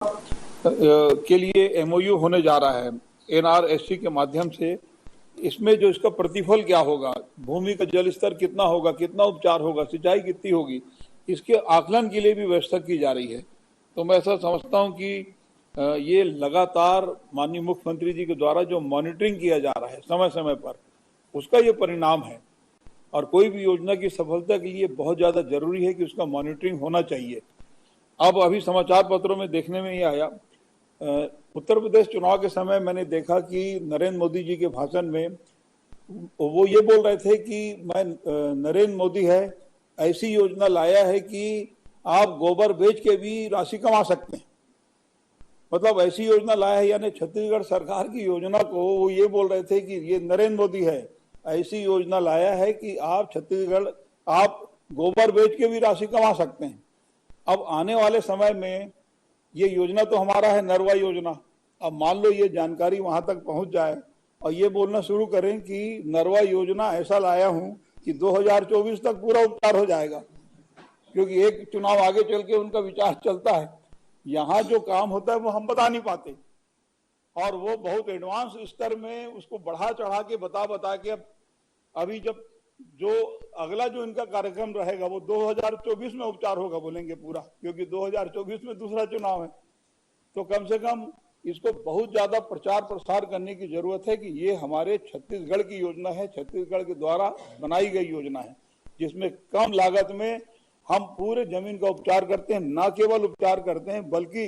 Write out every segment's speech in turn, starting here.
के लिए एमओयू होने जा रहा है एनआरएससी के माध्यम से। इसमें जो इसका प्रतिफल क्या होगा, भूमि का जल स्तर कितना होगा, कितना उपचार होगा, सिंचाई कितनी होगी, इसके आकलन के लिए भी व्यवस्था की जा रही है। तो मैं ऐसा समझता हूं कि ये लगातार माननीय मुख्यमंत्री जी के द्वारा जो मॉनिटरिंग किया जा रहा है समय समय पर, उसका ये परिणाम है। और कोई भी योजना की सफलता के लिए बहुत ज्यादा जरूरी है कि उसका मॉनिटरिंग होना चाहिए। अब अभी समाचार पत्रों में देखने में ही आया, उत्तर प्रदेश चुनाव के समय मैंने देखा कि नरेंद्र मोदी जी के भाषण में वो ये बोल रहे थे कि मैं नरेंद्र मोदी है, ऐसी योजना लाया है कि आप गोबर बेच के भी राशि कमा सकते हैं। मतलब ऐसी योजना लाया है, यानी छत्तीसगढ़ सरकार की योजना को वो ये बोल रहे थे कि ये नरेंद्र मोदी है, ऐसी योजना लाया है कि आप छत्तीसगढ़ आप गोबर बेच के भी राशि कमा सकते हैं। अब आने वाले समय में ये योजना तो हमारा है नरवा योजना, अब मान लो ये जानकारी वहां तक पहुंच जाए और ये बोलना शुरू करें कि नरवा योजना ऐसा लाया हूं कि 2024 तक पूरा उपचार हो जाएगा, क्योंकि एक चुनाव आगे चल के उनका विचार चलता है। यहाँ जो काम होता है वो हम बता नहीं पाते, और वो बहुत एडवांस स्तर में उसको बढ़ा चढ़ा के बता के अभी जब जो अगला जो इनका कार्यक्रम रहेगा वो 2024 में उपचार होगा बोलेंगे पूरा, क्योंकि 2024 में दूसरा चुनाव है। तो कम से कम इसको बहुत ज्यादा प्रचार प्रसार करने की जरूरत है कि ये हमारे छत्तीसगढ़ की योजना है, छत्तीसगढ़ के द्वारा बनाई गई योजना है, जिसमें कम लागत में हम पूरे जमीन का उपचार करते हैं। ना केवल उपचार करते हैं बल्कि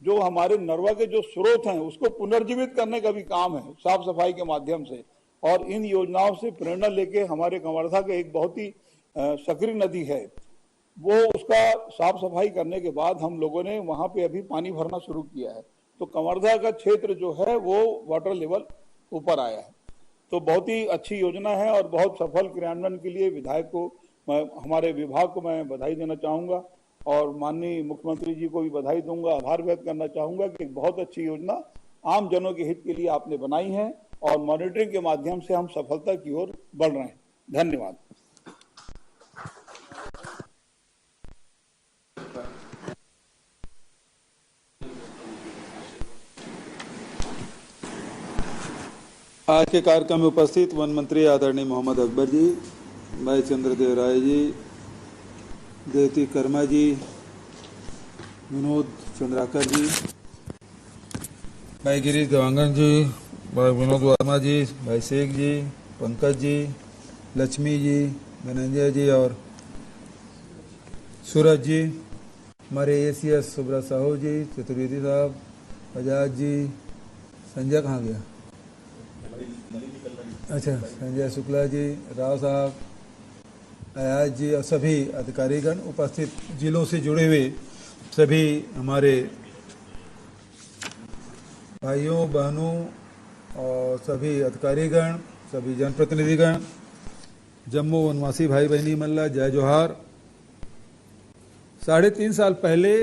जो हमारे नरवा के जो स्रोत हैं उसको पुनर्जीवित करने का भी काम है साफ सफाई के माध्यम से। और इन योजनाओं से प्रेरणा लेके हमारे कवर्धा के एक बहुत ही सक्रिय नदी है, वो उसका साफ सफाई करने के बाद हम लोगों ने वहां पे अभी पानी भरना शुरू किया है। तो कवर्धा का क्षेत्र जो है वो वाटर लेवल ऊपर आया है। तो बहुत ही अच्छी योजना है और बहुत सफल क्रियान्वयन के लिए विधायक को हमारे विभाग को मैं बधाई देना चाहूंगा और माननीय मुख्यमंत्री जी को भी बधाई दूंगा, आभार व्यक्त करना चाहूंगा कि बहुत अच्छी योजना आम जनों के हित के लिए आपने बनाई है और मॉनिटरिंग के माध्यम से हम सफलता की ओर बढ़ रहे हैं। धन्यवाद। आज के कार्यक्रम में उपस्थित वन मंत्री आदरणीय मोहम्मद अकबर जी, भाई चंद्रदेव राय जी, देवती कर्मा जी, विनोद चंद्राकर जी, भाई गिरीश देवांगन जी, भाई विनोद वर्मा जी, भाई शेख जी, पंकज जी, लक्ष्मी जी, धनंजय जी और सूरज जी, हमारे एसीएस सुब्रत साहू जी, चतुर्वेदी साहब, आजाद जी, संजय कहाँ गया? अच्छा, संजय शुक्ला जी, राव साहब, अयाज जी और सभी अधिकारीगण, उपस्थित जिलों से जुड़े हुए सभी हमारे भाइयों बहनों और सभी अधिकारीगण, सभी जनप्रतिनिधिगण, जम्मू वनवासी भाई बहनी मल्ला, जय जोहार। 3.5 साल पहले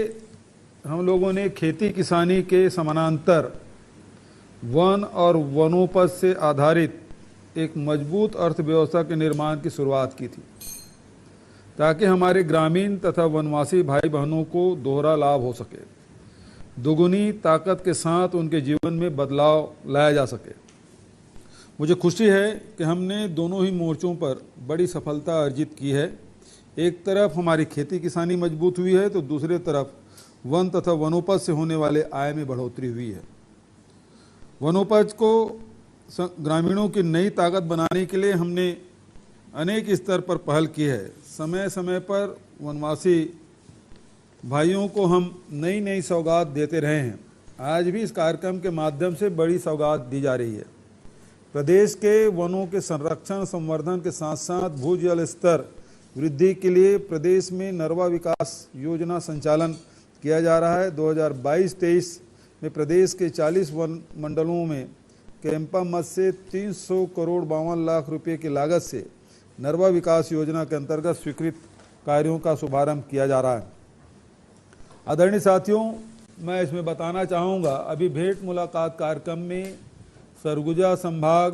हम लोगों ने खेती किसानी के समानांतर वन और वनोपज से आधारित एक मजबूत अर्थव्यवस्था के निर्माण की शुरुआत की थी, ताकि हमारे ग्रामीण तथा वनवासी भाई बहनों को दोहरा लाभ हो सके, दुगुनी ताकत के साथ उनके जीवन में बदलाव लाया जा सके। मुझे खुशी है कि हमने दोनों ही मोर्चों पर बड़ी सफलता अर्जित की है। एक तरफ हमारी खेती किसानी मजबूत हुई है तो दूसरी तरफ वन तथा वनोपज से होने वाले आय में बढ़ोतरी हुई है। वनोपज को ग्रामीणों की नई ताकत बनाने के लिए हमने अनेक स्तर पर पहल की है। समय समय पर वनवासी भाइयों को हम नई नई सौगात देते रहे हैं। आज भी इस कार्यक्रम के माध्यम से बड़ी सौगात दी जा रही है। प्रदेश के वनों के संरक्षण संवर्धन के साथ साथ भूजल स्तर वृद्धि के लिए प्रदेश में नरवा विकास योजना संचालन किया जा रहा है। 2022-23 में प्रदेश के 40 वन मंडलों में कैंपा मद से 300 करोड़ 52 लाख रुपए की लागत से नरवा विकास योजना के अंतर्गत स्वीकृत कार्यों का शुभारंभ किया जा रहा है। आदरणीय साथियों, मैं इसमें बताना चाहूँगा, अभी भेंट मुलाकात कार्यक्रम में सरगुजा संभाग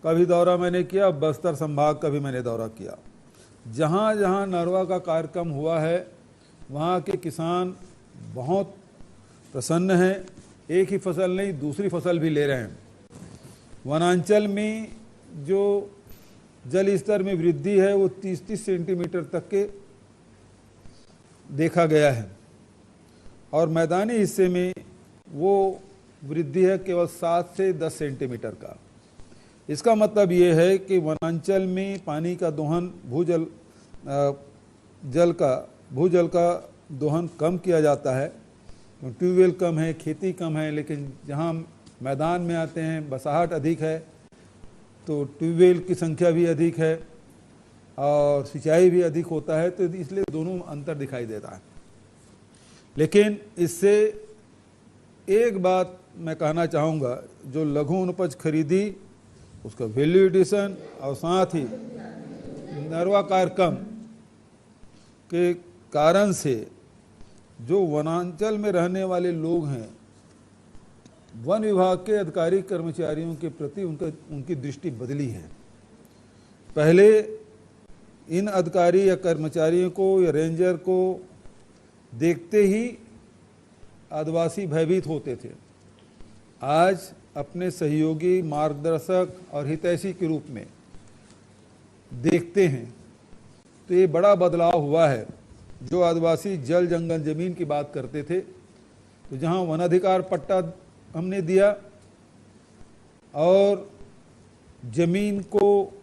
का भी दौरा मैंने किया, बस्तर संभाग का भी मैंने दौरा किया। जहाँ जहाँ नरवा का कार्यक्रम हुआ है वहाँ के किसान बहुत प्रसन्न हैं, एक ही फसल नहीं दूसरी फसल भी ले रहे हैं। वनांचल में जो जल स्तर में वृद्धि है वो 30-30 सेंटीमीटर तक के देखा गया है और मैदानी हिस्से में वो वृद्धि है केवल 7 से 10 सेंटीमीटर का। इसका मतलब ये है कि वनांचल में पानी का दोहन भूजल का दोहन कम किया जाता है। ट्यूबवेल कम है, खेती कम है, लेकिन जहाँ मैदान में आते हैं बसाहट अधिक है तो ट्यूबवेल की संख्या भी अधिक है और सिंचाई भी अधिक होता है, तो इसलिए दोनों अंतर दिखाई देता है। लेकिन इससे एक बात मैं कहना चाहूँगा, जो लघु उपज खरीदी उसका वैल्यू एडिशन और साथ ही नरवा कार्यक्रम के कारण से जो वनांचल में रहने वाले लोग हैं, वन विभाग के अधिकारी कर्मचारियों के प्रति उनकी दृष्टि बदली है। पहले इन अधिकारी या कर्मचारियों को या रेंजर को देखते ही आदिवासी भयभीत होते थे। आज अपने सहयोगी, मार्गदर्शक और हितैषी के रूप में देखते हैं, तो ये बड़ा बदलाव हुआ है। जो आदिवासी जल जंगल जमीन की बात करते थे, तो जहाँ वनाधिकार पट्टा हमने दिया और जमीन को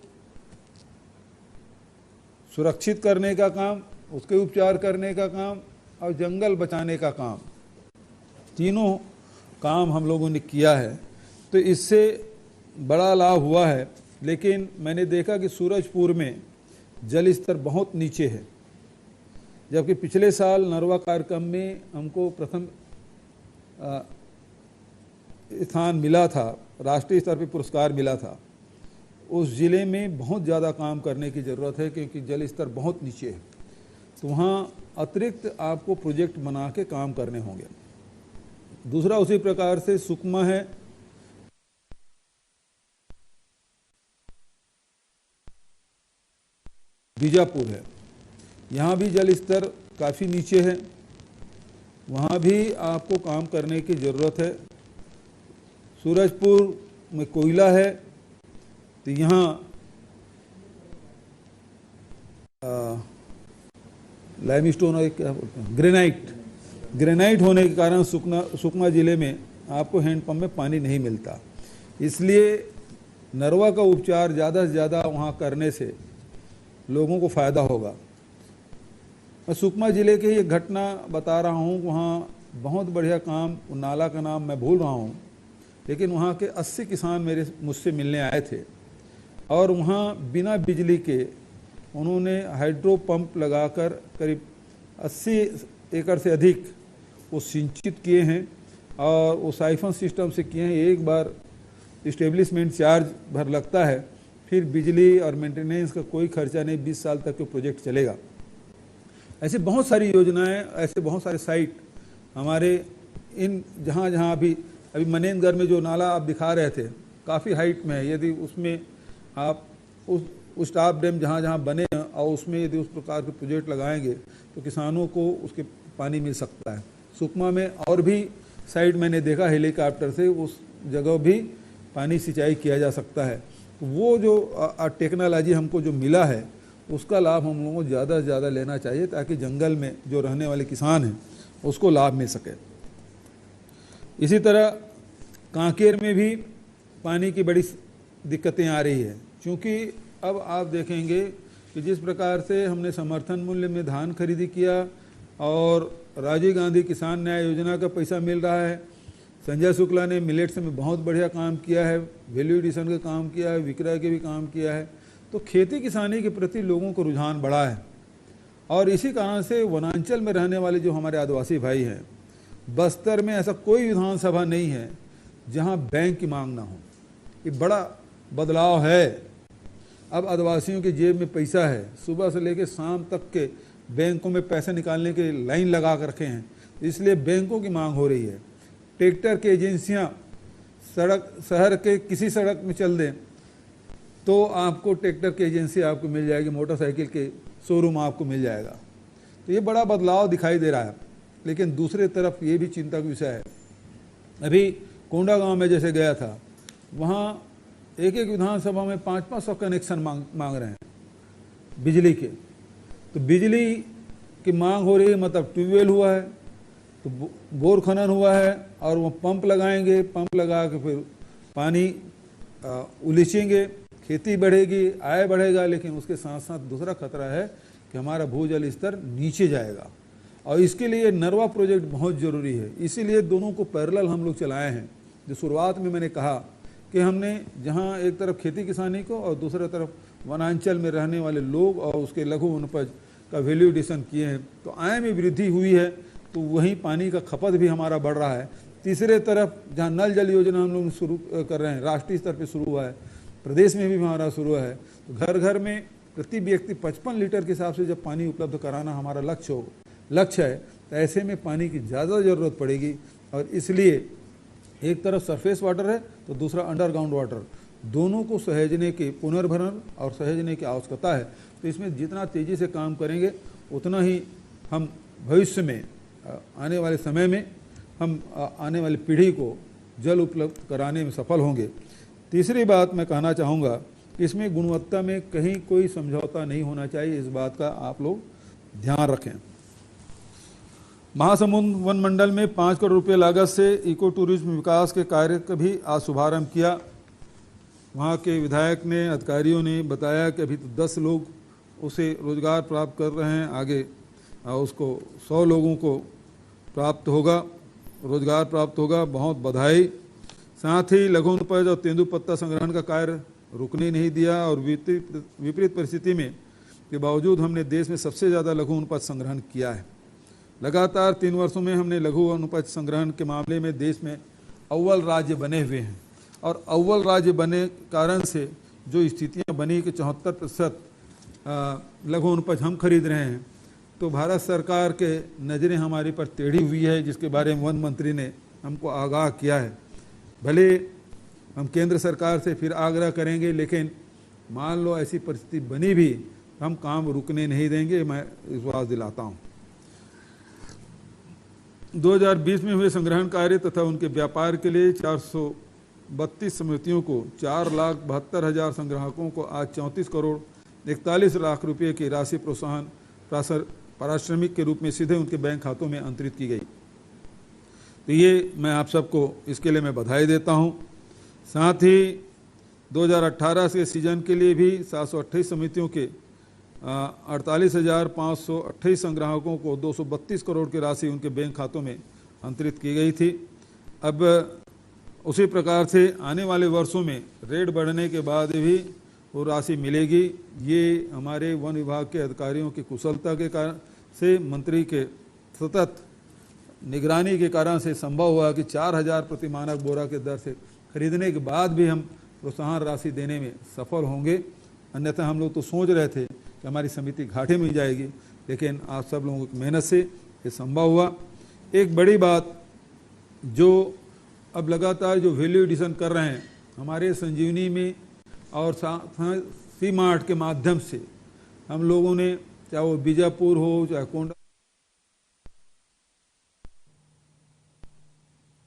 सुरक्षित करने का काम, उसके उपचार करने का काम और जंगल बचाने का काम, तीनों काम हम लोगों ने किया है, तो इससे बड़ा लाभ हुआ है। लेकिन मैंने देखा कि सूरजपुर में जल स्तर बहुत नीचे है, जबकि पिछले साल नरवा कार्यक्रम में हमको प्रथम स्थान मिला था, राष्ट्रीय स्तर पर पुरस्कार मिला था। उस ज़िले में बहुत ज़्यादा काम करने की ज़रूरत है क्योंकि जल स्तर बहुत नीचे है, तो वहाँ अतिरिक्त आपको प्रोजेक्ट बना के काम करने होंगे। दूसरा उसी प्रकार से सुकमा है, बीजापुर है, यहाँ भी जल स्तर काफ़ी नीचे है, वहाँ भी आपको काम करने की ज़रूरत है। सूरजपुर में कोयला है, तो यहाँ लाइमस्टोन और क्या बोलते हैं ग्रेनाइट होने के कारण सुकमा ज़िले में आपको हैंडपंप में पानी नहीं मिलता। इसलिए नरवा का उपचार ज़्यादा से ज़्यादा वहाँ करने से लोगों को फ़ायदा होगा। मैं सुकमा ज़िले की एक घटना बता रहा हूँ, वहाँ बहुत बढ़िया काम, नाला का नाम मैं भूल रहा हूँ, लेकिन वहाँ के 80 किसान मुझसे मिलने आए थे और वहाँ बिना बिजली के उन्होंने हाइड्रो पंप लगाकर करीब 80 एकड़ से अधिक वो सिंचित किए हैं और वो साइफन सिस्टम से किए हैं। एक बार इस्टेब्लिशमेंट चार्ज भर लगता है, फिर बिजली और मेंटेनेंस का कोई खर्चा नहीं, 20 साल तक के प्रोजेक्ट चलेगा। ऐसे बहुत सारी योजनाएं, ऐसे बहुत सारे साइट हमारे इन जहाँ जहाँ अभी मनेंद्रगढ़ में जो नाला आप दिखा रहे थे काफ़ी हाइट में है, यदि उसमें आप उस स्टाफ डैम जहाँ जहाँ बने हैं और उसमें यदि उस प्रकार के प्रोजेक्ट लगाएंगे तो किसानों को उसके पानी मिल सकता है। सुकमा में और भी साइड मैंने देखा हेलीकॉप्टर से उस जगह भी पानी सिंचाई किया जा सकता है। वो जो टेक्नोलॉजी हमको जो मिला है उसका लाभ हम लोगों को ज़्यादा से ज़्यादा लेना चाहिए ताकि जंगल में जो रहने वाले किसान हैं उसको लाभ मिल सके। इसी तरह कांकेर में भी पानी की बड़ी दिक्कतें आ रही है, क्योंकि अब आप देखेंगे कि जिस प्रकार से हमने समर्थन मूल्य में धान खरीदी किया और राजीव गांधी किसान न्याय योजना का पैसा मिल रहा है, संजय शुक्ला ने मिलेट्स में बहुत बढ़िया काम किया है, वैल्यू एडिशन का काम किया है, विक्रय के भी काम किया है, तो खेती किसानी के प्रति लोगों को रुझान बढ़ा है। और इसी कारण से वनांचल में रहने वाले जो हमारे आदिवासी भाई हैं, बस्तर में ऐसा कोई विधानसभा नहीं है जहां बैंक की मांग ना हो। ये बड़ा बदलाव है। अब आदिवासियों की जेब में पैसा है, सुबह से लेकर शाम तक के बैंकों में पैसे निकालने के लाइन लगा कर रखे हैं, इसलिए बैंकों की मांग हो रही है। ट्रैक्टर की एजेंसियां शहर के किसी सड़क में चल दें तो आपको ट्रैक्टर की एजेंसी आपको मिल जाएगी, मोटरसाइकिल के शोरूम आपको मिल जाएगा। तो ये बड़ा बदलाव दिखाई दे रहा है। लेकिन दूसरे तरफ ये भी चिंता का विषय है। अभी कोंडा गांव में जैसे गया था, वहाँ एक एक विधानसभा में 500-500 कनेक्शन मांग रहे हैं बिजली के। तो बिजली की मांग हो रही है, मतलब ट्यूबवेल हुआ है, तो बोर खनन हुआ है, और वो पंप लगाएंगे, पंप लगा के फिर पानी उलीचेंगे, खेती बढ़ेगी, आय बढ़ेगा, लेकिन उसके साथ साथ दूसरा खतरा है कि हमारा भूजल स्तर नीचे जाएगा, और इसके लिए नरवा प्रोजेक्ट बहुत ज़रूरी है। इसीलिए दोनों को पैरेलल हम लोग चलाए हैं। जो शुरुआत में मैंने कहा कि हमने जहां एक तरफ खेती किसानी को और दूसरी तरफ वनांचल में रहने वाले लोग और उसके लघु वनोपज का वैल्यू एडिशन किए हैं, तो आय में वृद्धि हुई है, तो वहीं पानी का खपत भी हमारा बढ़ रहा है। तीसरे तरफ जहाँ नल जल योजना हम लोग शुरू कर रहे हैं, राष्ट्रीय स्तर पर शुरू हुआ है, प्रदेश में भी हमारा शुरू है, तो घर घर में प्रति व्यक्ति 55 लीटर के हिसाब से जब पानी उपलब्ध कराना हमारा लक्ष्य है, तो ऐसे में पानी की ज़्यादा ज़रूरत पड़ेगी। और इसलिए एक तरफ सरफेस वाटर है तो दूसरा अंडरग्राउंड वाटर, दोनों को सहेजने की, पुनर्भरण और सहेजने की आवश्यकता है। तो इसमें जितना तेज़ी से काम करेंगे उतना ही हम भविष्य में, आने वाले समय में हम आने वाली पीढ़ी को जल उपलब्ध कराने में सफल होंगे। तीसरी बात मैं कहना चाहूँगा, इसमें गुणवत्ता में कहीं कोई समझौता नहीं होना चाहिए, इस बात का आप लोग ध्यान रखें। महासमुंद वन मंडल में 5 करोड़ रुपये लागत से इको टूरिज्म विकास के कार्य का भी आज शुभारंभ किया। वहाँ के विधायक ने, अधिकारियों ने बताया कि अभी तो 10 लोग उसे रोजगार प्राप्त कर रहे हैं, आगे उसको 100 लोगों को प्राप्त होगा, रोजगार प्राप्त होगा। बहुत बधाई। साथ ही लघु वनोपज और तेंदुपत्ता संग्रहण का कार्य रुकने नहीं दिया, और विपरीत परिस्थिति में के बावजूद हमने देश में सबसे ज़्यादा लघु वनोपज संग्रहण किया है। लगातार 3 वर्षों में हमने लघु वनोपज संग्रहण के मामले में देश में अव्वल राज्य बने हुए हैं, और अव्वल राज्य बने कारण से जो स्थितियां बनी कि 74% लघु वनोपज हम खरीद रहे हैं, तो भारत सरकार के नज़रें हमारे पर टेढ़ी हुई है, जिसके बारे में वन मंत्री ने हमको आगाह किया है। भले हम केंद्र सरकार से फिर आग्रह करेंगे, लेकिन मान लो ऐसी परिस्थिति बनी भी, हम काम रुकने नहीं देंगे, मैं विश्वास दिलाता हूँ। 2020 में हुए संग्रहण कार्य तथा उनके व्यापार के लिए 432 समितियों को 4,72,000 संग्राहकों को आज 34 करोड़ 41 लाख रुपए की राशि प्रोत्साहन पारिश्रमिक के रूप में सीधे उनके बैंक खातों में अंतरित की गई। तो ये मैं आप सबको इसके लिए मैं बधाई देता हूँ। साथ ही 2018 के सीजन के लिए भी 728 समितियों के 48,528 संग्राहकों को 232 करोड़ की राशि उनके बैंक खातों में अंतरित की गई थी। अब उसी प्रकार से आने वाले वर्षों में रेट बढ़ने के बाद भी वो राशि मिलेगी। ये हमारे वन विभाग के अधिकारियों की कुशलता के कारण से, मंत्री के सतत निगरानी के कारण से संभव हुआ कि 4,000 प्रति मानक बोरा के दर से खरीदने के बाद भी हम प्रोत्साहन राशि देने में सफल होंगे। अन्यथा हम लोग तो सोच रहे थे कि हमारी समिति घाटे में जाएगी, लेकिन आप सब लोगों की मेहनत से ये संभव हुआ। एक बड़ी बात जो अब लगातार जो वैल्यू एडिशन कर रहे हैं हमारे संजीवनी में और सी मार्ट के माध्यम से, हम लोगों ने, चाहे वो बीजापुर हो, चाहे कोंडा